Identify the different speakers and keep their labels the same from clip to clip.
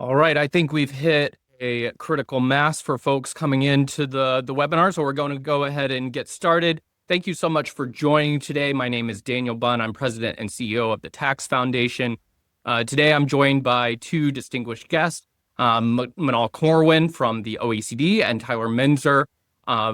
Speaker 1: All right, I think we've hit a critical mass for folks coming into the webinar, so we're going to go ahead and get started. Thank you so much for joining today. My name is Daniel Bunn. I'm President and CEO of the Tax Foundation. Today, I'm joined by two distinguished guests, Manal Corwin from the OECD and Tyler Menzer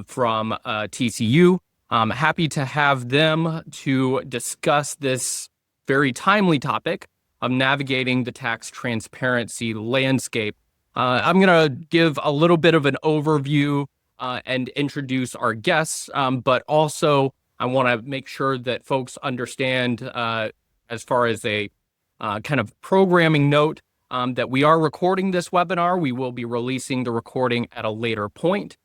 Speaker 1: from TCU. I'm happy to have them to discuss this very timely topic of navigating the tax transparency landscape. I'm going to give a little bit of an overview and introduce our guests, but also I want to make sure that folks understand as far as a kind of programming note that we are recording this webinar. We will be releasing the recording at a later point.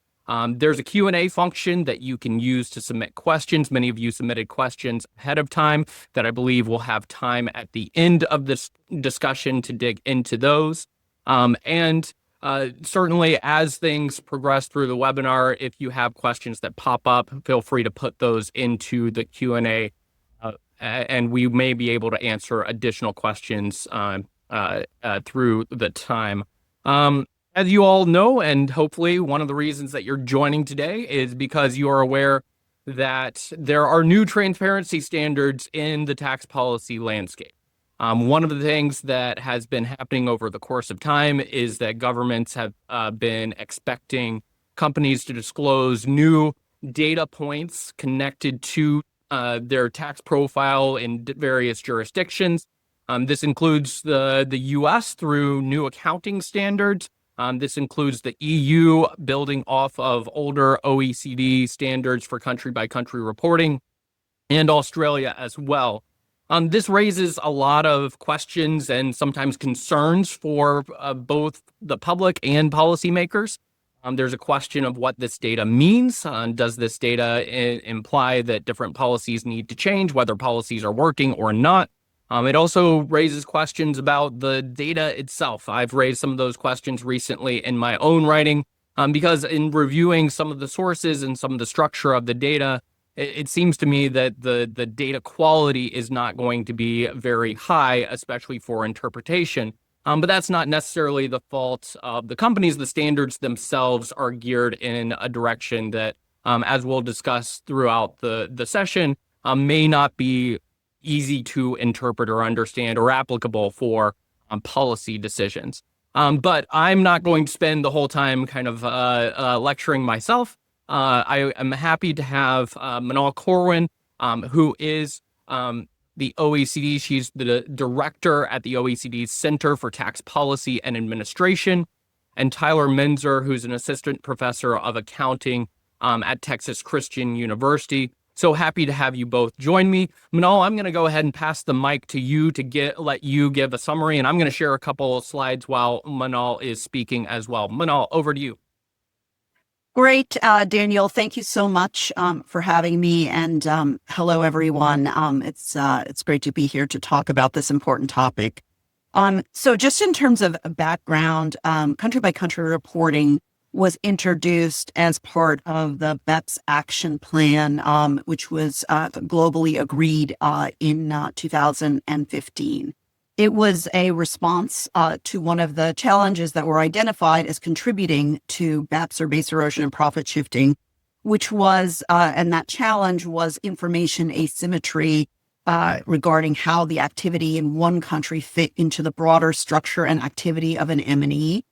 Speaker 1: There's a Q&A function that you can use to submit questions. Many of you submitted questions ahead of time that I believe we'll have time at the end of this discussion to dig into those. Certainly as things progress through the webinar, if you have questions that pop up, feel free to put those into the Q&A and we may be able to answer additional questions through the time. As you all know, and hopefully one of the reasons that you're joining today is because you are aware that there are new transparency standards in the tax policy landscape. One of the things that has been happening over the course of time is that governments have been expecting companies to disclose new data points connected to their tax profile in various jurisdictions. This includes the U.S. through new accounting standards. This includes the EU building off of older OECD standards for country-by-country reporting, and Australia as well. This raises a lot of questions and sometimes concerns for both the public and policymakers. There's a question of what this data means. Does this data imply that different policies need to change, whether policies are working or not? It also raises questions about the data itself. I've raised some of those questions recently in my own writing because in reviewing some of the sources and some of the structure of the data, it seems to me that the data quality is not going to be very high, especially for interpretation. But that's not necessarily the fault of the companies. The standards themselves are geared in a direction that, as we'll discuss throughout the session, may not be easy to interpret or understand or applicable for policy decisions. But I'm not going to spend the whole time kind of lecturing myself. I am happy to have Manal Corwin, who is the OECD. She's the director at the OECD's Center for Tax Policy and Administration, and Tyler Menzer, who's an assistant professor of accounting at Texas Christian University. So happy to have you both join me. Manal, I'm going to go ahead and pass the mic to you to let you give a summary, and I'm going to share a couple of slides while Manal is speaking as well. Manal, over to you.
Speaker 2: Great, Daniel. Thank you so much for having me, and hello, everyone. It's great to be here to talk about this important topic. So just in terms of background, country-by-country reporting was introduced as part of the BEPS action plan, which was globally agreed in 2015. It was a response to one of the challenges that were identified as contributing to BEPS, or base erosion and profit shifting, which was, and that challenge was information asymmetry regarding how the activity in one country fit into the broader structure and activity of an M&E.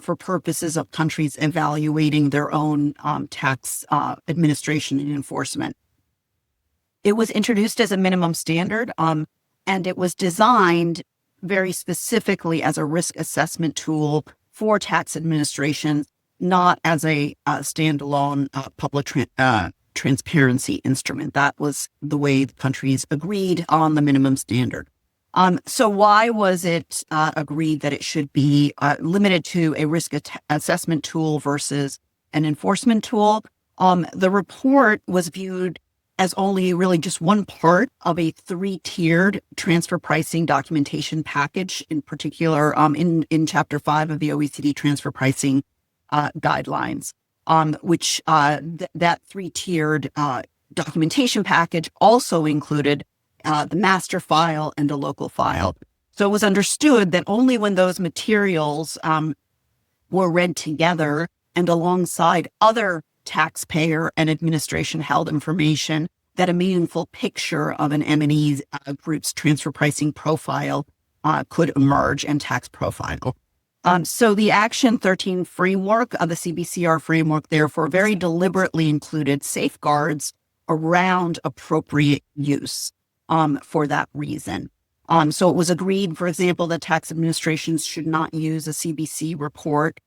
Speaker 2: For purposes of countries evaluating their own tax administration and enforcement. It was introduced as a minimum standard, and it was designed very specifically as a risk assessment tool for tax administration, not as a standalone public transparency instrument. That was the way the countries agreed on the minimum standard. So why was it agreed that it should be limited to a risk assessment tool versus an enforcement tool? The report was viewed as only really just one part of a three-tiered transfer pricing documentation package, in particular in Chapter 5 of the OECD transfer pricing guidelines, which that three-tiered documentation package also included the master file and a local file. So it was understood that only when those materials were read together and alongside other taxpayer and administration held information that a meaningful picture of an M&E group's transfer pricing profile could emerge and tax profile. So the Action 13 framework of the CbCR framework, therefore, very deliberately included safeguards around appropriate use for that reason. So it was agreed, for example, that tax administrations should not use a CbC report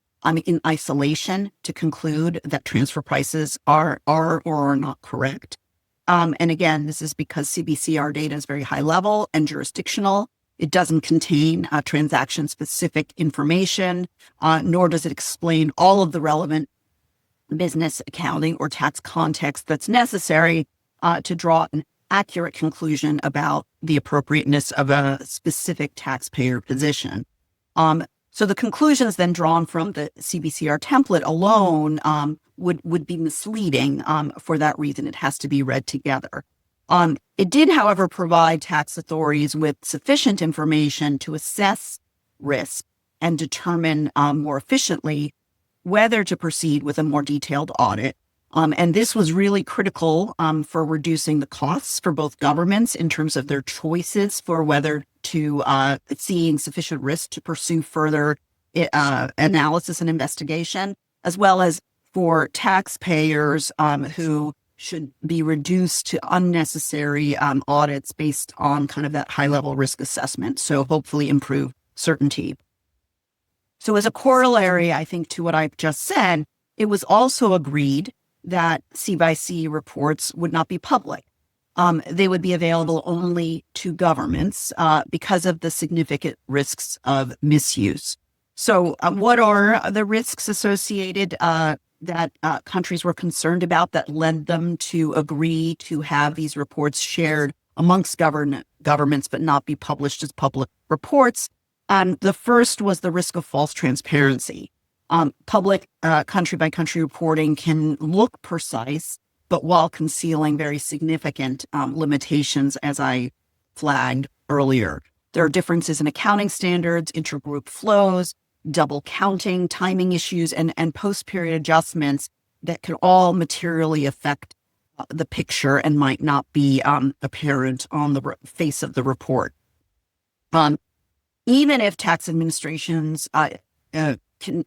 Speaker 2: in isolation to conclude that transfer prices are or are not correct. And again, this is because CbCR data is very high level and jurisdictional. It doesn't contain transaction-specific information, nor does it explain all of the relevant business, accounting, or tax context that's necessary to draw an accurate conclusion about the appropriateness of a specific taxpayer position. So the conclusions then drawn from the CbCR template alone would be misleading. For that reason, it has to be read together. It did, however, provide tax authorities with sufficient information to assess risk and determine more efficiently whether to proceed with a more detailed audit. And this was really critical for reducing the costs for both governments in terms of their choices for whether to seeing sufficient risk to pursue further analysis and investigation, as well as for taxpayers who should be reduced to unnecessary audits based on kind of that high-level risk assessment. So hopefully improve certainty. So as a corollary, I think, to what I've just said, it was also agreed that CbC reports would not be public. They would be available only to governments because of the significant risks of misuse. So what are the risks associated that countries were concerned about that led them to agree to have these reports shared amongst governments but not be published as public reports? The first was the risk of false transparency. Public country-by-country reporting can look precise, but while concealing very significant limitations, as I flagged earlier. There are differences in accounting standards, intergroup flows, double counting, timing issues, and post-period adjustments that can all materially affect the picture and might not be apparent on the face of the report. Even if tax administrations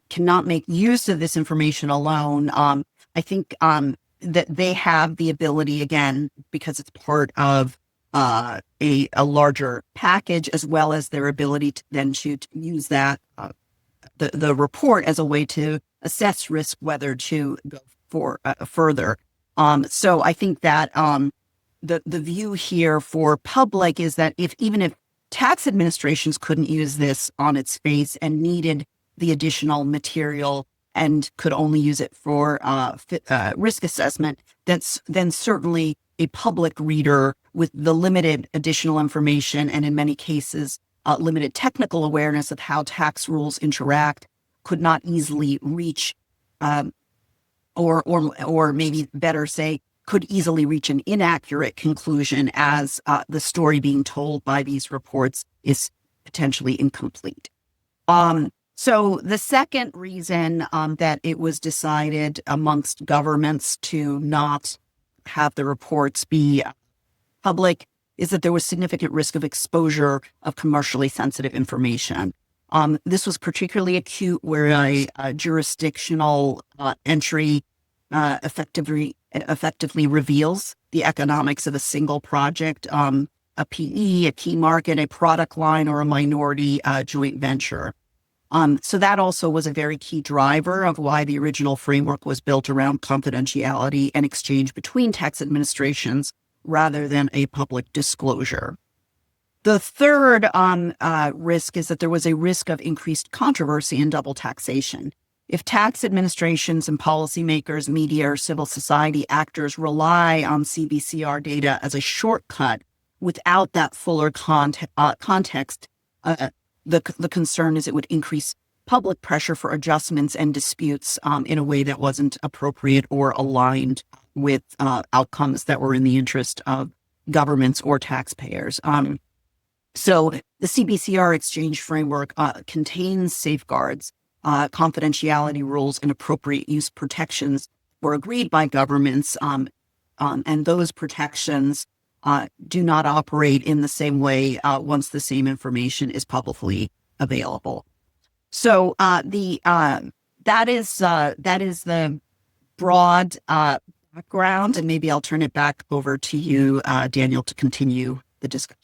Speaker 2: cannot make use of this information alone, I think that they have the ability, again, because it's part of a larger package, as well as their ability to then to use that the report as a way to assess risk, whether to go for further. So I think that the view here for public is that even if tax administrations couldn't use this on its face and needed the additional material and could only use it for risk assessment, then certainly a public reader with the limited additional information and in many cases limited technical awareness of how tax rules interact could not easily reach, or maybe better say, could easily reach an inaccurate conclusion as the story being told by these reports is potentially incomplete. So the second reason that it was decided amongst governments to not have the reports be public is that there was significant risk of exposure of commercially sensitive information. This was particularly acute where a jurisdictional entry effectively reveals the economics of a single project, a PE, a key market, a product line, or a minority joint venture. So that also was a very key driver of why the original framework was built around confidentiality and exchange between tax administrations rather than a public disclosure. The third risk is that there was a risk of increased controversy and double taxation. If tax administrations and policymakers, media, or civil society actors rely on CbCR data as a shortcut without that fuller context, the concern is it would increase public pressure for adjustments and disputes in a way that wasn't appropriate or aligned with outcomes that were in the interest of governments or taxpayers. So the CbCR exchange framework contains safeguards, confidentiality rules, and appropriate use protections were agreed by governments, and those protections do not operate in the same way once the same information is publicly available. So that is the broad background, and maybe I'll turn it back over to you, Daniel, to continue the discussion.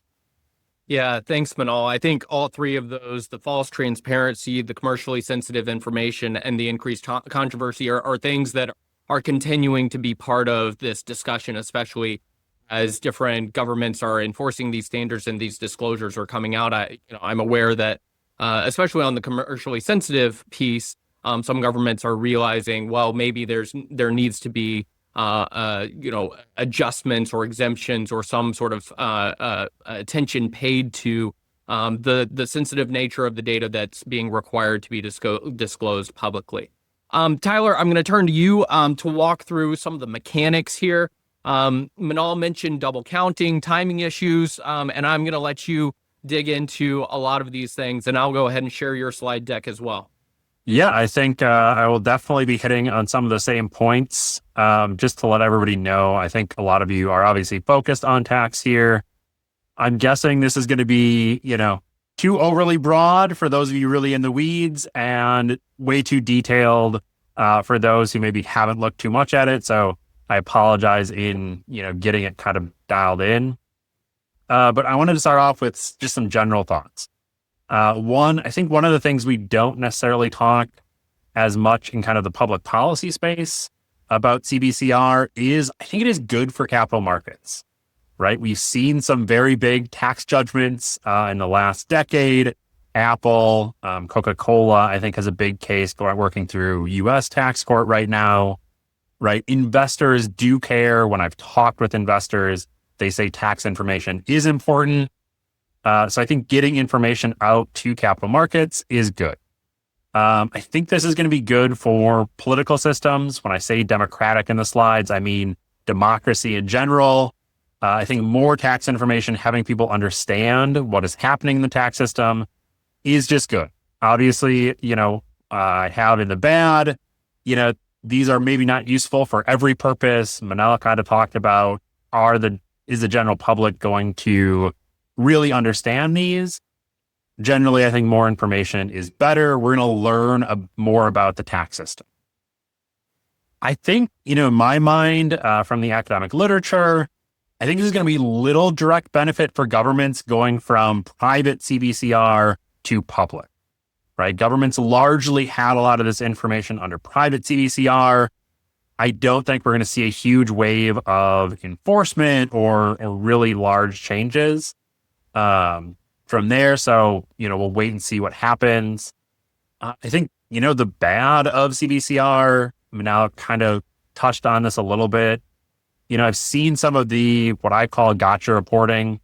Speaker 1: Yeah, thanks, Manal. I think all three of those, the false transparency, the commercially sensitive information, and the increased controversy are things that are continuing to be part of this discussion, especially as different governments are enforcing these standards and these disclosures are coming out. I'm aware that, especially on the commercially sensitive piece, some governments are realizing, well, maybe there needs to be adjustments or exemptions or some sort of attention paid to the sensitive nature of the data that's being required to be disclosed publicly. Tyler, I'm going to turn to you to walk through some of the mechanics here. Manal mentioned double counting, timing issues, and I'm going to let you dig into a lot of these things, and I'll go ahead and share your slide deck as well.
Speaker 3: Yeah, I think I will definitely be hitting on some of the same points. Just to let everybody know, I think a lot of you are obviously focused on tax here. I'm guessing this is going to be, too overly broad for those of you really in the weeds and way too detailed for those who maybe haven't looked too much at it. So I apologize in, getting it kind of dialed in. But I wanted to start off with just some general thoughts. I think one of the things we don't necessarily talk as much in kind of the public policy space about CbCR is I think it is good for capital markets, right? We've seen some very big tax judgments in the last decade. Apple, Coca-Cola, I think has a big case working through U.S. tax court right now, right? Investors do care. When I've talked with investors, they say tax information is important. So I think getting information out to capital markets is good. I think this is going to be good for political systems. When I say democratic in the slides, I mean democracy in general. I think more tax information, having people understand what is happening in the tax system is just good. Obviously, I have in the bad, these are maybe not useful for every purpose. Manal kind of talked about, is the general public going to really understand these? Generally, I think more information is better. We're going to learn more about the tax system. I think, in my mind, from the academic literature, I think this is going to be little direct benefit for governments going from private CbCR to public, right? Governments largely had a lot of this information under private CbCR. I don't think we're going to see a huge wave of enforcement or really large changes from there. So, we'll wait and see what happens. I think, the bad of CbCR, Manal kind of touched on this a little bit. I've seen some of what I call gotcha reporting.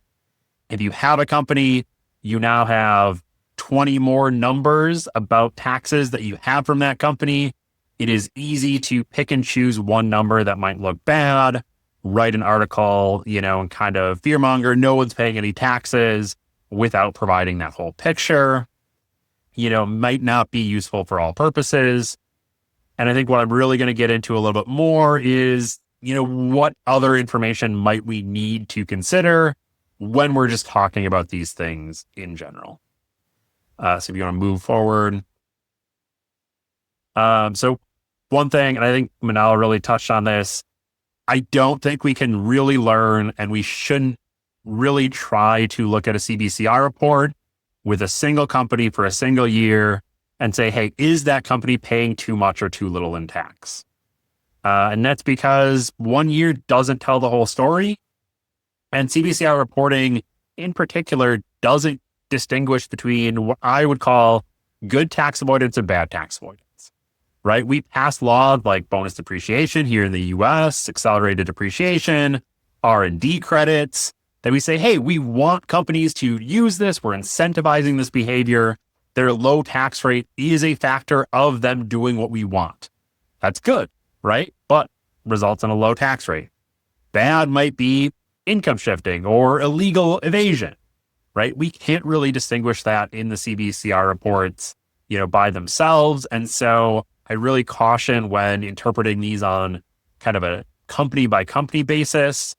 Speaker 3: If you have a company, you now have 20 more numbers about taxes that you have from that company. It is easy to pick and choose one number that might look bad, write an article, and kind of fearmonger, no one's paying any taxes without providing that whole picture, might not be useful for all purposes. And I think what I'm really going to get into a little bit more is, what other information might we need to consider when we're just talking about these things in general. So if you want to move forward. So one thing, and I think Manal really touched on this, I don't think we can really learn, and we shouldn't really try to look at a CbCR report with a single company for a single year and say, hey, is that company paying too much or too little in tax? And that's because 1 year doesn't tell the whole story. And CbCR reporting in particular doesn't distinguish between what I would call good tax avoidance and bad tax avoidance, right? We pass laws like bonus depreciation here in the US, accelerated depreciation, R&D credits, that we say, hey, we want companies to use this. We're incentivizing this behavior. Their low tax rate is a factor of them doing what we want. That's good, right? But results in a low tax rate. Bad might be income shifting or illegal evasion, right? We can't really distinguish that in the CbCR reports, by themselves. And so I really caution when interpreting these on kind of a company by company basis.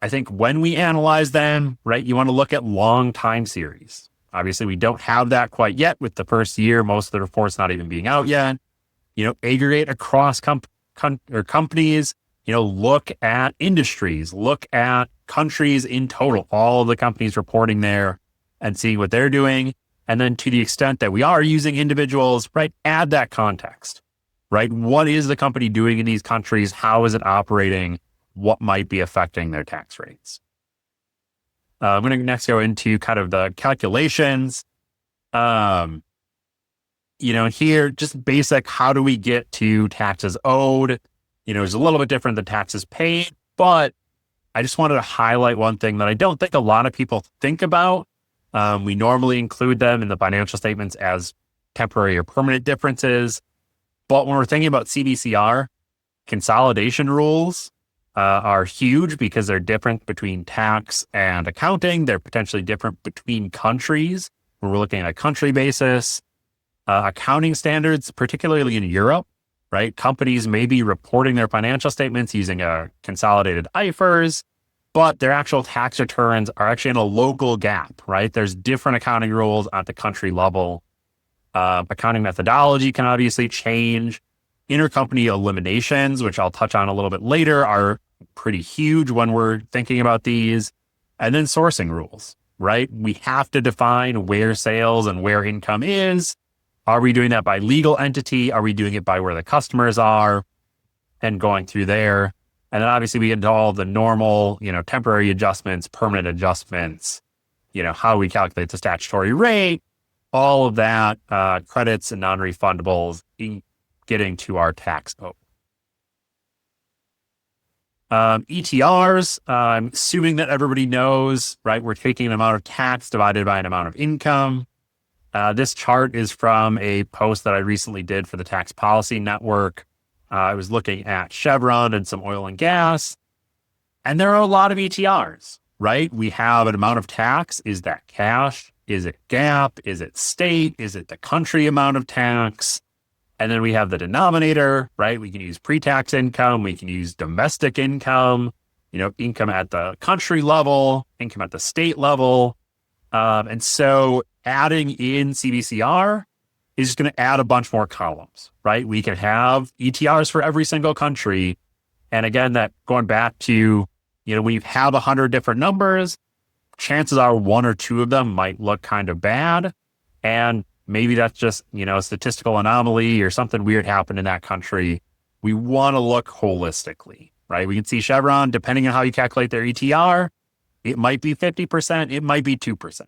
Speaker 3: I think when we analyze them, right, you want to look at long time series. Obviously, we don't have that quite yet with the first year, most of the reports not even being out yet. Aggregate across companies, look at industries, look at countries in total, all of the companies reporting there and seeing what they're doing. And then to the extent that we are using individuals, right, add that context, right? What is the company doing in these countries? How is it operating? What might be affecting their tax rates? I'm going to next go into kind of the calculations. Here, just basic, how do we get to taxes owed? It's a little bit different than taxes paid, but I just wanted to highlight one thing that I don't think a lot of people think about. We normally include them in the financial statements as temporary or permanent differences. But when we're thinking about CbCR, consolidation rules are huge because they're different between tax and accounting. They're potentially different between countries when we're looking at a country basis. Accounting standards, particularly in Europe, right? Companies may be reporting their financial statements using a consolidated IFRS, but their actual tax returns are actually in a local GAAP, right? There's different accounting rules at the country level. Accounting methodology can obviously change. Intercompany eliminations, which I'll touch on a little bit later, are pretty huge when we're thinking about these. And then sourcing rules, right? We have to define where sales and where income is. Are we doing that by legal entity? Are we doing it by where the customers are and going through there? And then obviously we get into all the normal, temporary adjustments, permanent adjustments, how we calculate the statutory rate, all of that, credits and non-refundables getting to our tax owed. ETRs, I'm assuming that everybody knows, right? We're taking an amount of tax divided by an amount of income. This chart is from a post that I recently did for the Tax Policy Network. I was looking at Chevron and some oil and gas, and there are a lot of ETRs, right? We have an amount of tax. Is that cash? Is it GAAP? Is it state? Is it the country amount of tax? And then we have the denominator, right? We can use pre-tax income. We can use domestic income, income at the country level, income at the state level. And so adding in CbCR is just going to add a bunch more columns, right? We can have ETRs for every single country. And again, that going back to, when you have 100 different numbers, chances are one or two of them might look kind of bad. And maybe that's just, a statistical anomaly or something weird happened in that country. We want to look holistically, right? We can see Chevron, depending on how you calculate their ETR, it might be 50%, it might be 2%.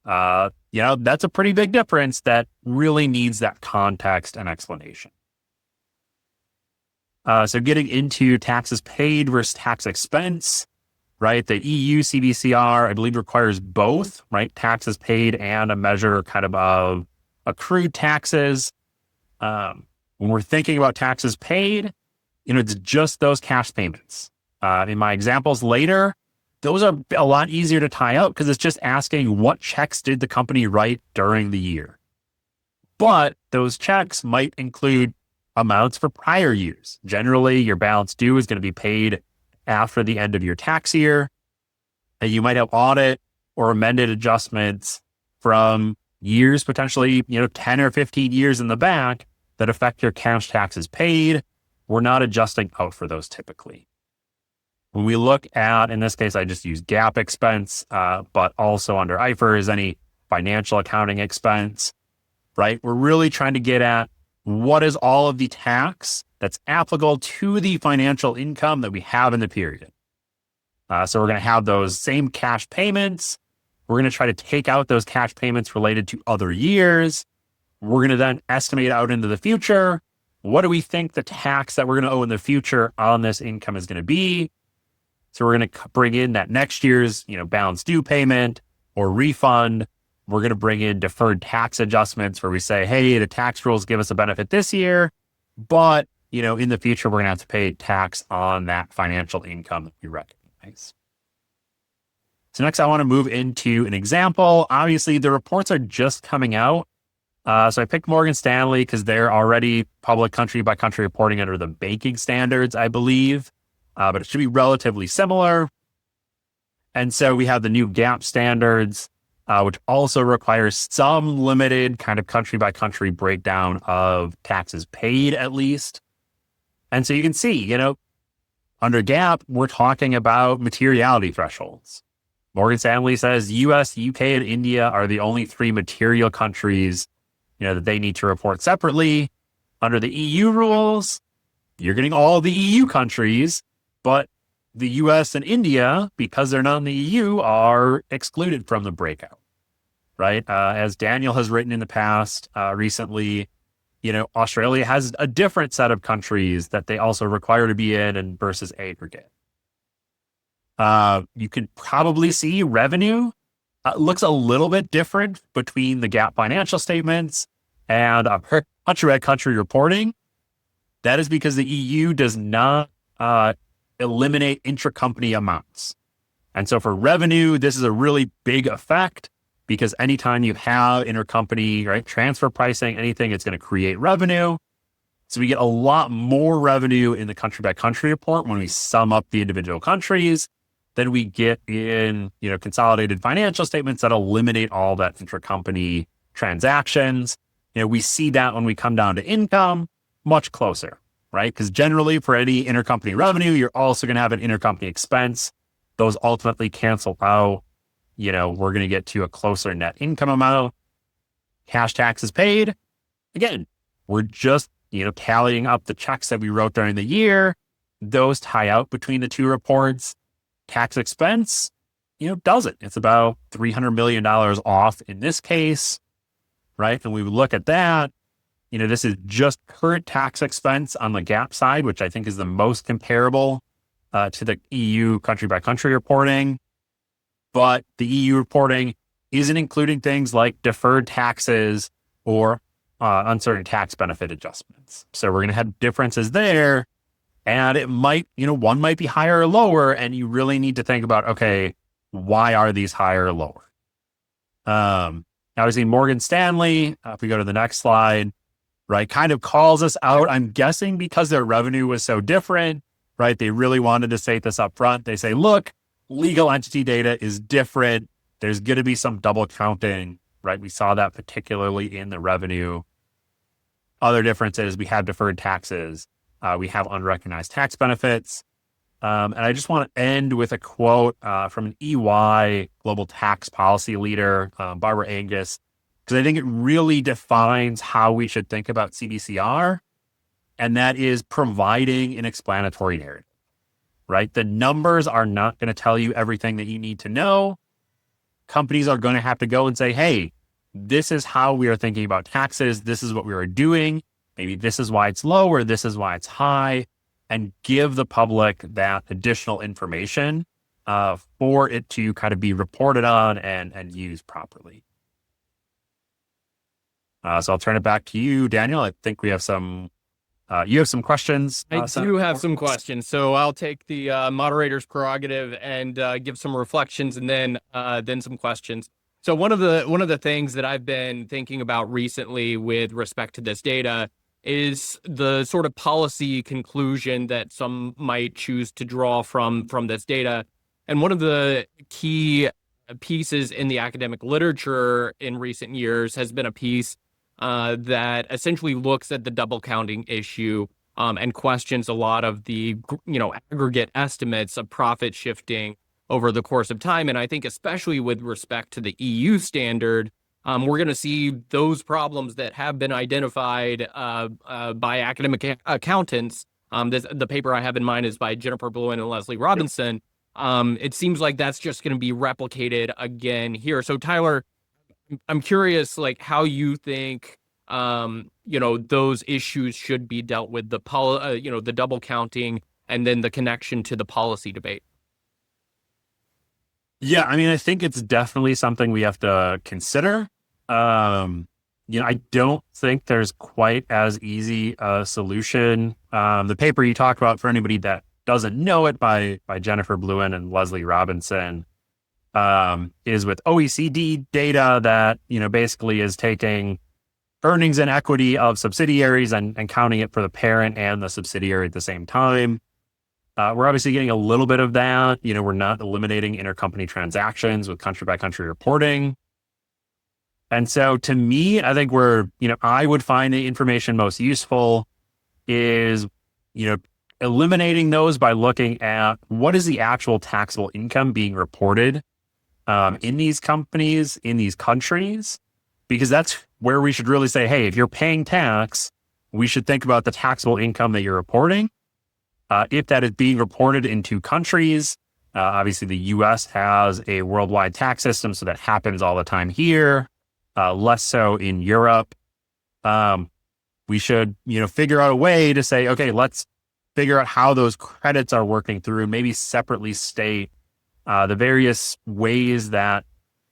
Speaker 3: That's a pretty big difference that really needs that context and explanation. So getting into taxes paid versus tax expense, right? The EU CbCR, I believe, requires both, right? Taxes paid and a measure kind of accrued taxes. When we're thinking about taxes paid, it's just those cash payments. In my examples later, those are a lot easier to tie out because it's just asking what checks did the company write during the year. But those checks might include amounts for prior years. Generally, your balance due is going to be paid after the end of your tax year. And you might have audit or amended adjustments from years, potentially, 10 or 15 years in the back that affect your cash taxes paid. We're not adjusting out for those typically. When we look at, in this case, I just use GAAP expense, but also under IFRS, any financial accounting expense, right? We're really trying to get at what is all of the tax that's applicable to the financial income that we have in the period. So we're going to have those same cash payments. We're going to try to take out those cash payments related to other years. We're going to then estimate out into the future. What do we think the tax that we're going to owe in the future on this income is going to be? So we're going to bring in that next year's, balance due payment or refund. We're going to bring in deferred tax adjustments where we say, hey, the tax rules give us a benefit this year, but, in the future, we're going to have to pay tax on that financial income that we recognize. So next I want to move into an example. Obviously the reports are just coming out. So I picked Morgan Stanley because they're already public country by country reporting under the banking standards, I believe. But it should be relatively similar. And so we have the new GAAP standards, which also requires some limited kind of country by country breakdown of taxes paid at least. And so you can see, under GAAP, we're talking about materiality thresholds. Morgan Stanley says US, UK, and India are the only three material countries, that they need to report separately. Under the EU rules, you're getting all the EU countries, but the US and India, because they're not in the EU, are excluded from the breakout, right? As Daniel has written in the past, recently, Australia has a different set of countries that they also require to be in and versus aggregate. You can probably see revenue looks a little bit different between the GAAP financial statements and country by country reporting. That is because the EU does not eliminate intracompany amounts. And so for revenue, this is a really big effect because anytime you have intercompany, right, transfer pricing, anything, it's going to create revenue. So we get a lot more revenue in the country by country report when we sum up the individual countries than we get in, consolidated financial statements that eliminate all that intercompany transactions. We see that when we come down to income, much closer, right? Because generally for any intercompany revenue, you're also going to have an intercompany expense. Those ultimately cancel out. We're going to get to a closer net income amount. Cash taxes paid. Again, we're just, tallying up the checks that we wrote during the year. Those tie out between the two reports. Tax expense, doesn't. It's about $300 million off in this case, right? And we would look at that. This is just current tax expense on the GAAP side, which I think is the most comparable to the EU country by country reporting. But the EU reporting isn't including things like deferred taxes or uncertain tax benefit adjustments. So we're going to have differences there. And it might, one might be higher or lower. And you really need to think about, okay, why are these higher or lower? Obviously, Morgan Stanley, if we go to the next slide, right, kind of calls us out. I'm guessing because their revenue was so different, right? They really wanted to state this up front. They say, look, legal entity data is different. There's going to be some double counting, right? We saw that particularly in the revenue. Other differences, we have deferred taxes. We have unrecognized tax benefits. And I just want to end with a quote from an EY global tax policy leader, Barbara Angus, because I think it really defines how we should think about CbCR. And that is providing an explanatory narrative, right? The numbers are not going to tell you everything that you need to know. Companies are going to have to go and say, hey, this is how we are thinking about taxes. This is what we are doing. Maybe this is why it's low or this is why it's high, and give the public that additional information for it to kind of be reported on and used properly. So I'll turn it back to you, Daniel. I think we have you have some questions.
Speaker 1: I do have some questions. So I'll take the moderator's prerogative and give some reflections and then some questions. So one of the things that I've been thinking about recently with respect to this data is the sort of policy conclusion that some might choose to draw from this data. And one of the key pieces in the academic literature in recent years has been a piece that essentially looks at the double counting issue and questions a lot of the aggregate estimates of profit shifting over the course of time. And I think especially with respect to the EU standard, we're going to see those problems that have been identified by academic accountants. The paper I have in mind is by Jennifer Blouin and Leslie Robinson. It seems like that's just going to be replicated again here. So Tyler, I'm curious, like how you think, those issues should be dealt with, the double counting and then the connection to the policy debate.
Speaker 3: Yeah, I mean, I think it's definitely something we have to consider. I don't think there's quite as easy a solution. The paper you talked about, for anybody that doesn't know it, by Jennifer Blouin and Leslie Robinson, is with OECD data that, basically is taking earnings and equity of subsidiaries and counting it for the parent and the subsidiary at the same time. We're obviously getting a little bit of that. We're not eliminating intercompany transactions with country by country reporting. And so to me, I think I would find the information most useful is, eliminating those by looking at what is the actual taxable income being reported in these companies, in these countries, because that's where we should really say, hey, if you're paying tax, we should think about the taxable income that you're reporting. If that is being reported in two countries, obviously the US has a worldwide tax system, so that happens all the time here, less so in Europe. We should, figure out a way to say, okay, let's figure out how those credits are working through, maybe separately state the various ways that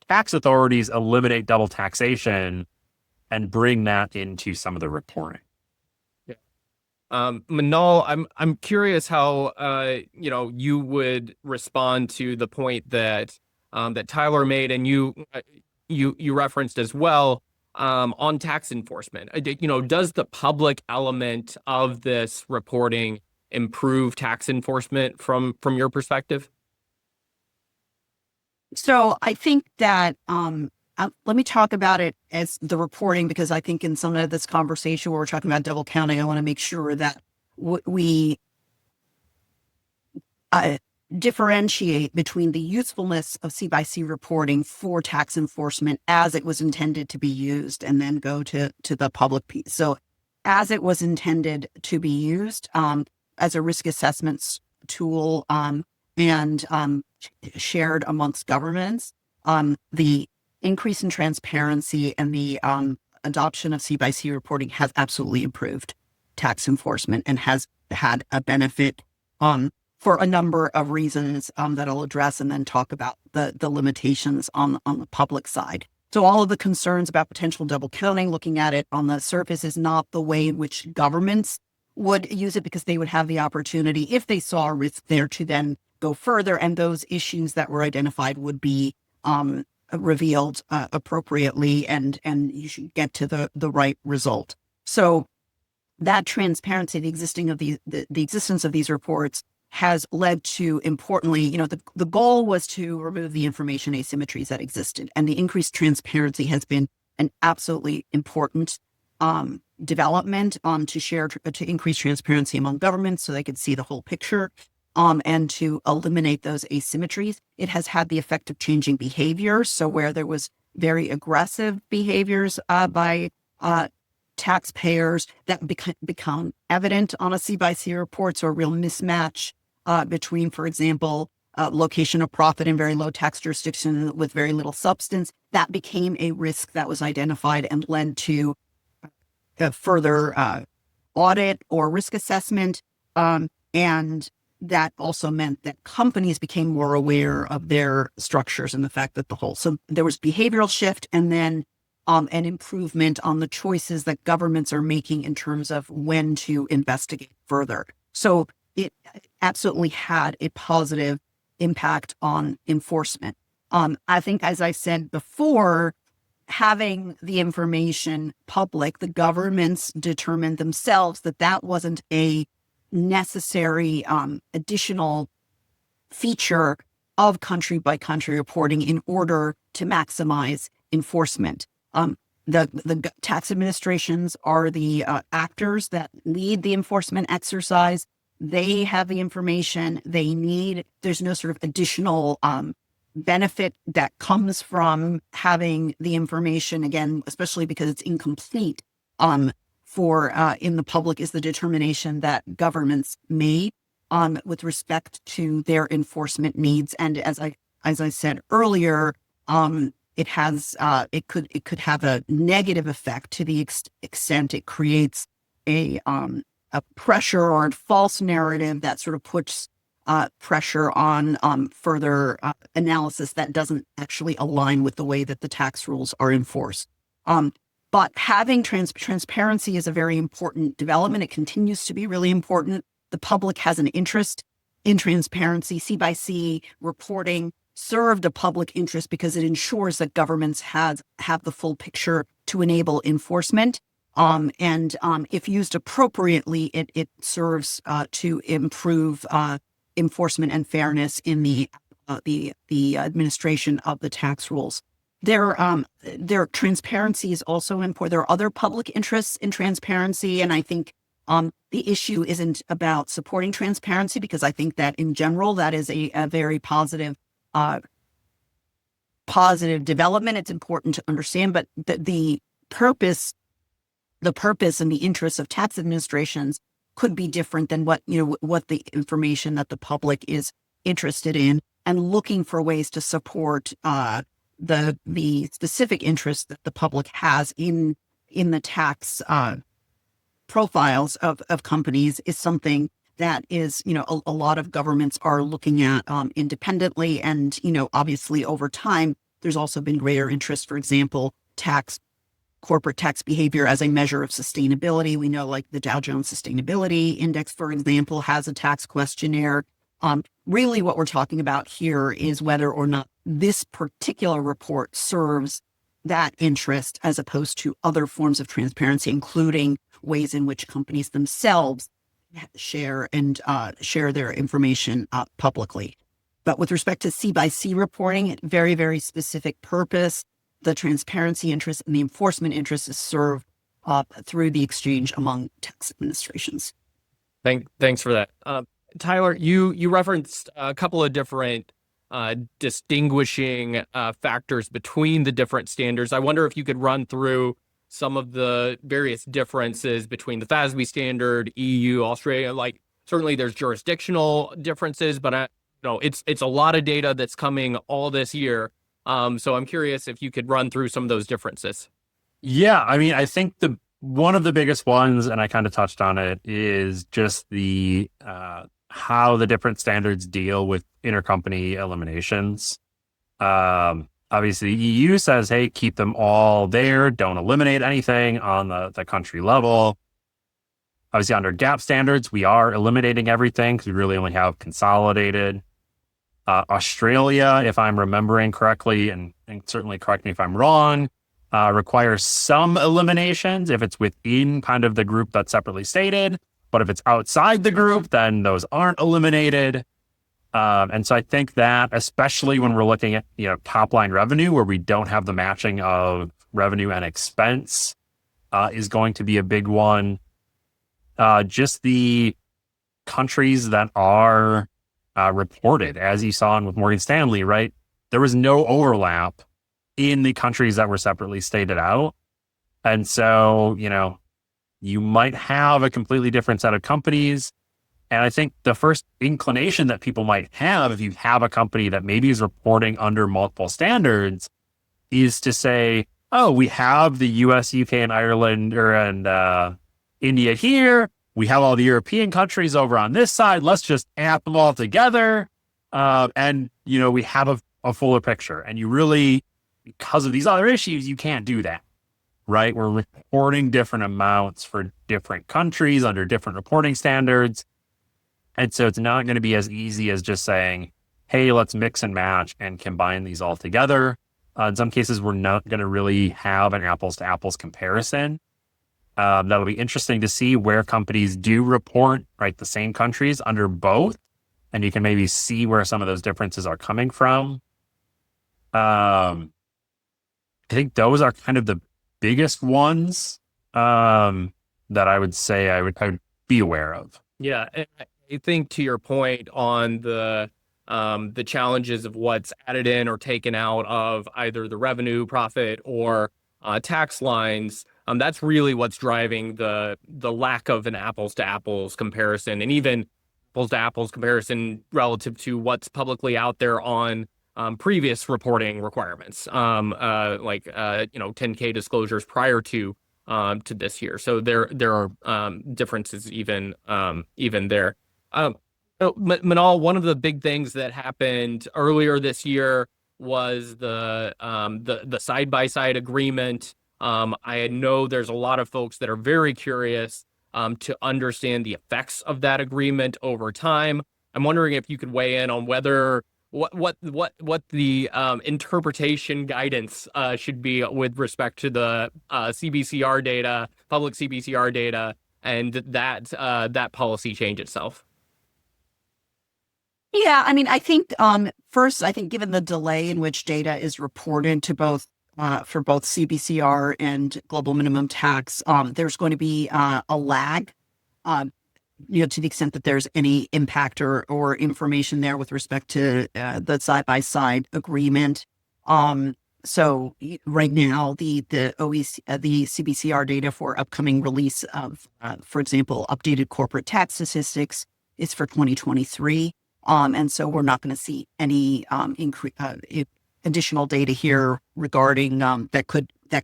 Speaker 3: tax authorities eliminate double taxation and bring that into some of the reporting.
Speaker 1: Manal, I'm curious how you would respond to the point that that Tyler made and you referenced as well on tax enforcement. Does the public element of this reporting improve tax enforcement from your perspective?
Speaker 2: So I think that let me talk about it as the reporting, because I think in some of this conversation where we're talking about double counting, I want to make sure that we differentiate between the usefulness of C/C reporting for tax enforcement as it was intended to be used, and then go to the public piece. So as it was intended to be used as a risk assessment tool and shared amongst governments, the increase in transparency and the adoption of C/C reporting has absolutely improved tax enforcement and has had a benefit for a number of reasons that I'll address and then talk about the limitations on the public side. So all of the concerns about potential double counting, looking at it on the surface, is not the way in which governments would use it, because they would have the opportunity, if they saw a risk there, to then go further, and those issues that were identified would be revealed appropriately, and you should get to the right result. So that transparency, the existence of these reports, has led to, importantly, the goal was to remove the information asymmetries that existed, and the increased transparency has been an absolutely important development to increase transparency among governments so they could see the whole picture. And to eliminate those asymmetries. It has had the effect of changing behavior. So where there was very aggressive behaviors by taxpayers that become evident on a C/C report, so a real mismatch between, for example, location of profit in very low tax jurisdictions with very little substance, that became a risk that was identified and led to a further audit or risk assessment. And that also meant that companies became more aware of their structures and the fact that so there was behavioral shift, and then an improvement on the choices that governments are making in terms of when to investigate further. So it absolutely had a positive impact on enforcement. I think, as I said before, having the information public, the governments determined themselves that wasn't a necessary additional feature of country by country reporting in order to maximize enforcement. The tax administrations are the actors that lead the enforcement exercise. They have the information they need. There's no sort of additional benefit that comes from having the information, again, especially because it's incomplete. In the public is the determination that governments made with respect to their enforcement needs. And as I said earlier, it could have a negative effect to the extent it creates a pressure or a false narrative that sort of puts pressure on further analysis that doesn't actually align with the way that the tax rules are enforced. But having transparency is a very important development. It continues to be really important. The public has an interest in transparency. C/C reporting served a public interest because it ensures that governments have the full picture to enable enforcement. If used appropriately, it serves to improve enforcement and fairness in the administration of the tax rules. Their transparency is also important. There are other public interests in transparency, and I think the issue isn't about supporting transparency, because I think that in general that is a very positive development. It's important to understand, but the purpose and the interests of tax administrations could be different than what the information that the public is interested in, and looking for ways to support the specific interests that the public has in the tax profiles of companies is something that is, a lot of governments are looking at independently. And, obviously over time, there's also been greater interest, for example, corporate tax behavior as a measure of sustainability. We know, like, the Dow Jones Sustainability Index, for example, has a tax questionnaire. Really what we're talking about here is whether or not this particular report serves that interest, as opposed to other forms of transparency, including ways in which companies themselves share their information publicly. But with respect to C-by-C reporting, very, very specific purpose, the transparency interest and the enforcement interest is served through the exchange among tax administrations.
Speaker 1: Thanks for that. Tyler, you referenced a couple of different distinguishing factors between the different standards. I wonder if you could run through some of the various differences between the FASB standard, EU, Australia. Like, certainly there's jurisdictional differences, but it's a lot of data that's coming all this year. So I'm curious if you could run through some of those differences.
Speaker 3: Yeah, I mean, I think one of the biggest ones, and I kind of touched on it, is just the how the different standards deal with intercompany eliminations. Obviously, EU says, hey, keep them all there. Don't eliminate anything on the country level. Obviously, under GAAP standards, we are eliminating everything because we really only have consolidated. Australia, if I'm remembering correctly, and certainly correct me if I'm wrong, requires some eliminations if it's within kind of the group that's separately stated. But if it's outside the group, then those aren't eliminated. And so I think that, especially when we're looking at, top line revenue, where we don't have the matching of revenue and expense, is going to be a big one. Just the countries that are reported, as you saw with Morgan Stanley, right? There was no overlap in the countries that were separately stated out. And so, you might have a completely different set of companies. And I think the first inclination that people might have, if you have a company that maybe is reporting under multiple standards, is to say, oh, we have the US, UK, and Ireland and India here. We have all the European countries over on this side. Let's just add them all together. And we have a fuller picture. And you really, because of these other issues, you can't do that, right? We're reporting different amounts for different countries under different reporting standards. And so it's not going to be as easy as just saying, hey, let's mix and match and combine these all together. In some cases, we're not going to really have an apples to apples comparison. That'll be interesting to see where companies do report, right, the same countries under both. And you can maybe see where some of those differences are coming from. I think those are kind of the biggest ones that I would say I would be aware of.
Speaker 1: Yeah, I think to your point on the challenges of what's added in or taken out of either the revenue, profit, or tax lines, that's really what's driving the lack of an apples to apples comparison, and even apples to apples comparison relative to what's publicly out there on previous reporting requirements, like 10K disclosures prior to this year. So there are differences even there. Manal, one of the big things that happened earlier this year was the side-by-side agreement. I know there's a lot of folks that are very curious to understand the effects of that agreement over time. I'm wondering if you could weigh in on whether what the interpretation guidance should be with respect to the CbCR data, public CbCR data, and that policy change itself.
Speaker 2: Yeah, I mean, I think first, I think given the delay in which data is reported to both for both CbCR and global minimum tax, there's going to be a lag, to the extent that there's any impact or information there with respect to the side-by-side agreement. So right now, the CbCR data for upcoming release of, for example, updated corporate tax statistics is for 2023. And so we're not going to see any additional data here regarding that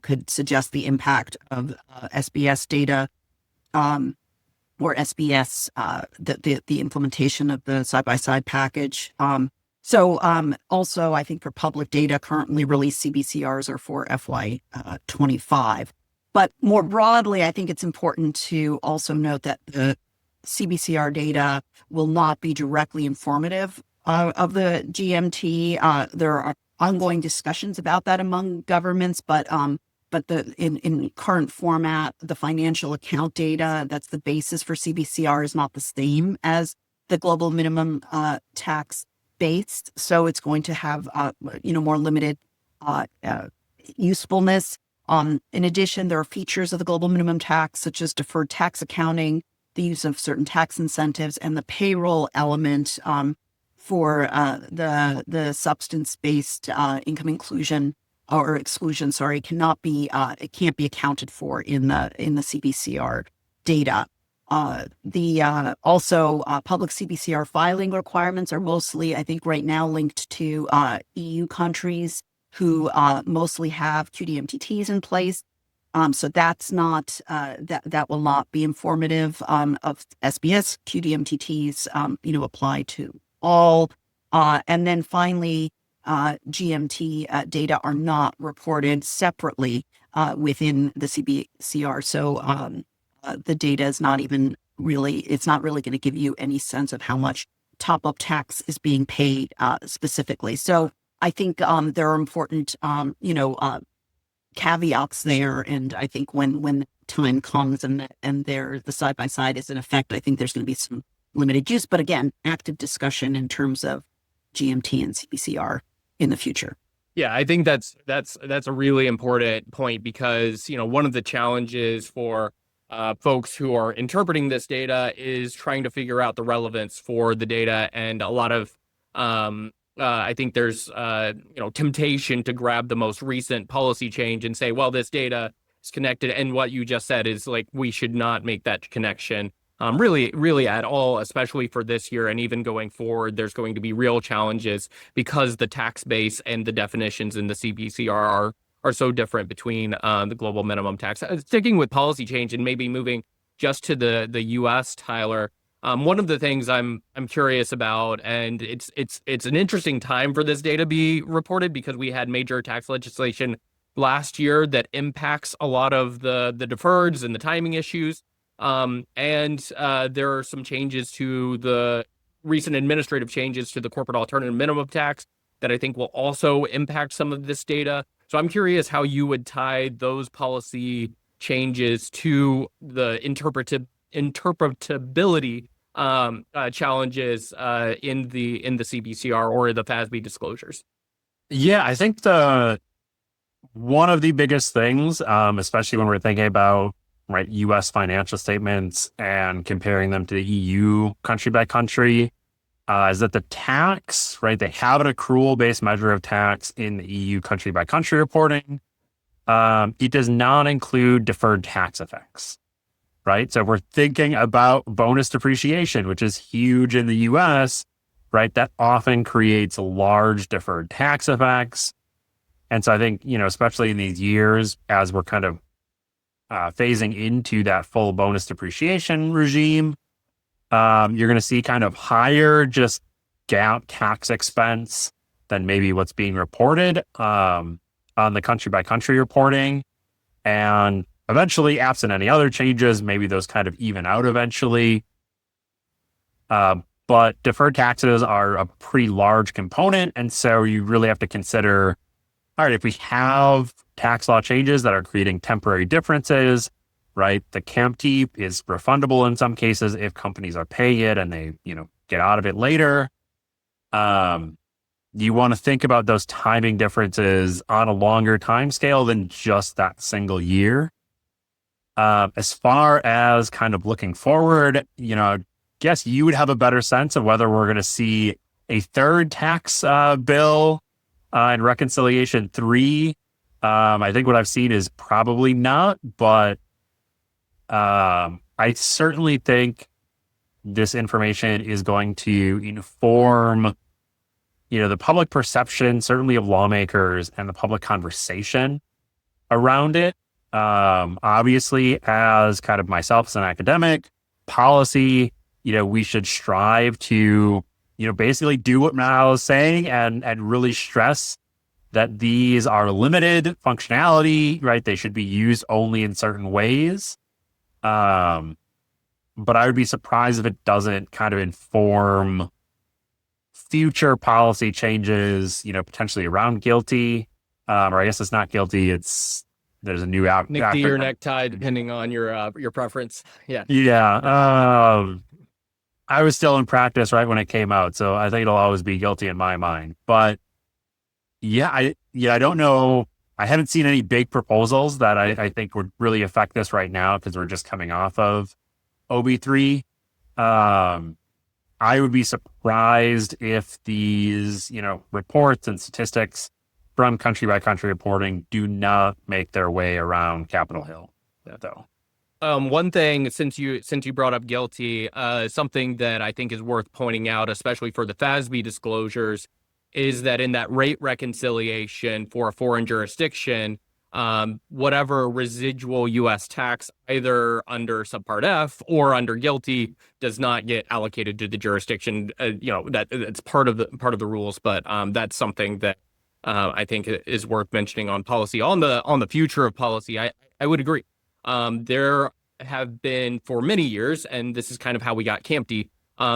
Speaker 2: could suggest the impact of SBS data or SBS the implementation of the side-by-side package. So also, I think for public data, currently released CbCRs are for FY25. But more broadly, I think it's important to also note that the CbCR data will not be directly informative of the GMT. There are ongoing discussions about that among governments, but in current format, the financial account data that's the basis for CbCR is not the same as the global minimum tax based. So it's going to have more limited usefulness. In addition, there are features of the global minimum tax such as deferred tax accounting, the use of certain tax incentives, and the payroll element for the substance-based income inclusion or exclusion. It can't be accounted for in the CbCR data. Also public CbCR filing requirements are mostly, I think, right now linked to EU countries who mostly have QDMTTs in place. So that's not that will not be informative of SBS. QDMTTs, apply to all. And then finally, GMT data are not reported separately within the CbCR. So the data is not even really, it's not really going to give you any sense of how much top-up tax is being paid specifically. So I think there are important, caveats there. And I think when time comes and the side-by-side is in effect, I think there's going to be some limited use. But again, active discussion in terms of GMT and CbCR in the future.
Speaker 1: Yeah, I think that's a really important point because, one of the challenges for folks who are interpreting this data is trying to figure out the relevance for the data. And a lot of, I think there's, temptation to grab the most recent policy change and say, well, this data is connected. And what you just said is like, we should not make that connection really at all, especially for this year. And even going forward, there's going to be real challenges because the tax base and the definitions in the CbCR are so different between the global minimum tax. Sticking with policy change and maybe moving just to the U.S., Tyler, one of the things I'm curious about, and it's an interesting time for this data to be reported because we had major tax legislation last year that impacts a lot of the deferreds and the timing issues. And there are some changes to the recent administrative changes to the corporate alternative minimum tax that I think will also impact some of this data. So I'm curious how you would tie those policy changes to the interpretability challenges in the CbCR or the FASB disclosures.
Speaker 3: Yeah, I think one of the biggest things, especially when we're thinking about U.S. financial statements and comparing them to the EU country by country, is that the tax, they have an accrual-based measure of tax in the EU country by country reporting. It does not include deferred tax effects, So we're thinking about bonus depreciation, which is huge in the U.S., That often creates large deferred tax effects. And so I think, especially in these years, as we're kind of phasing into that full bonus depreciation regime, you're going to see kind of higher just GAAP tax expense than maybe what's being reported on the country by country reporting. And eventually, absent any other changes, maybe those kind of even out eventually. But but deferred taxes are a pretty large component. And so you really have to consider, all right, if we have tax law changes that are creating temporary differences, right? The CAMT is refundable in some cases if companies are paying it and they, get out of it later. You want to think about those timing differences on a longer time scale than just that single year. As far as kind of looking forward, I guess you would have a better sense of whether we're going to see a third tax bill in Reconciliation 3. I think what I've seen is probably not, but I certainly think this information is going to inform, the public perception, certainly of lawmakers, and the public conversation around it. Obviously, as kind of myself as an academic, policy, we should strive to, basically do what Manal is saying and really stress that these are limited functionality, right? They should be used only in certain ways. But I would be surprised if it doesn't kind of inform future policy changes, potentially around GILTI, or I guess it's not GILTI. There's a new
Speaker 1: NICTI or necktie, depending on your preference. Yeah.
Speaker 3: Yeah. I was still in practice right when it came out, so I think it'll always be GILTI in my mind. But I don't know. I haven't seen any big proposals that I think would really affect this right now because we're just coming off of OB3. I would be surprised if these, reports and statistics from country by country reporting do not make their way around Capitol Hill, though.
Speaker 1: One thing, since you brought up GILTI, something that I think is worth pointing out, especially for the FASB disclosures, is that in that rate reconciliation for a foreign jurisdiction, whatever residual U.S. tax, either under Subpart F or under GILTI, does not get allocated to the jurisdiction. It's part of the rules, but that's something that I think is worth mentioning on policy. On the future of policy, I would agree. There have been for many years, and this is kind of how we got CAMT,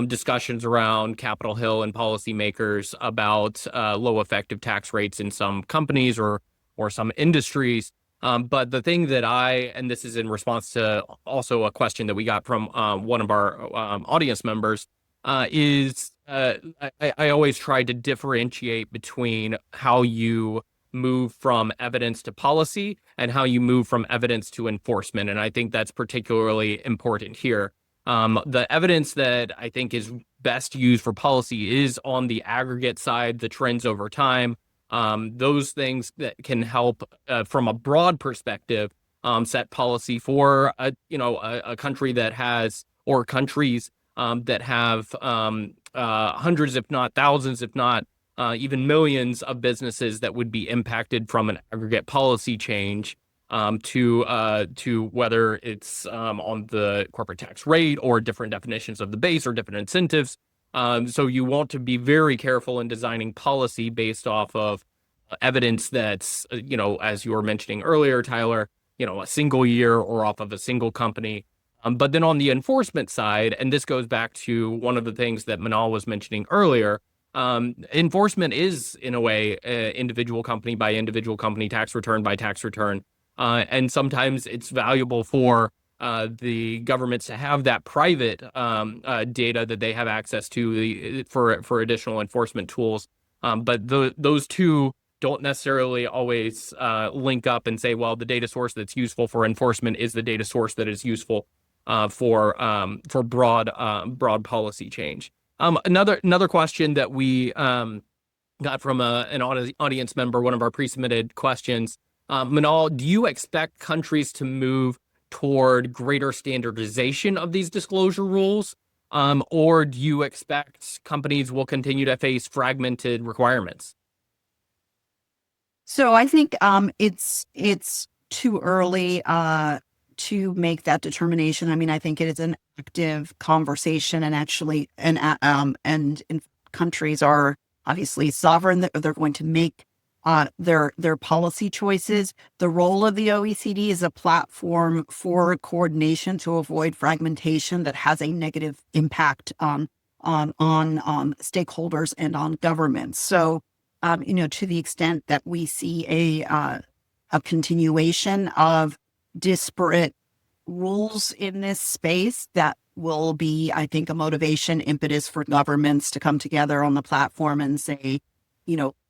Speaker 1: discussions around Capitol Hill and policymakers about low effective tax rates in some companies or some industries. But the thing that and this is in response to also a question that we got from one of our audience members, is I always try to differentiate between how you move from evidence to policy and how you move from evidence to enforcement. And I think that's particularly important here. The evidence that I think is best used for policy is on the aggregate side, the trends over time, those things that can help from a broad perspective set policy for a country that has, or countries that have hundreds, if not thousands, if not even millions of businesses that would be impacted from an aggregate policy change, to whether it's on the corporate tax rate or different definitions of the base or different incentives. So you want to be very careful in designing policy based off of evidence that's, as you were mentioning earlier, Tyler, a single year or off of a single company. But then on the enforcement side, and this goes back to one of the things that Manal was mentioning earlier, enforcement is, in a way, individual company by individual company, tax return by tax return. And sometimes it's valuable for the governments to have that private data that they have access to for additional enforcement tools. But those two don't necessarily always link up and say, well, the data source that's useful for enforcement is the data source that is useful for broad policy change. Another question that we got from an audience member, one of our pre-submitted questions. Manal, do you expect countries to move toward greater standardization of these disclosure rules, or do you expect companies will continue to face fragmented requirements?
Speaker 2: So I think it's too early to make that determination. I mean, I think it is an active conversation, and actually, and countries are obviously sovereign. They're going to make their policy choices. The role of the OECD is a platform for coordination to avoid fragmentation that has a negative impact on on stakeholders and on governments. So, to the extent that we see a continuation of disparate rules in this space, that will be, I think, a motivation impetus for governments to come together on the platform and say,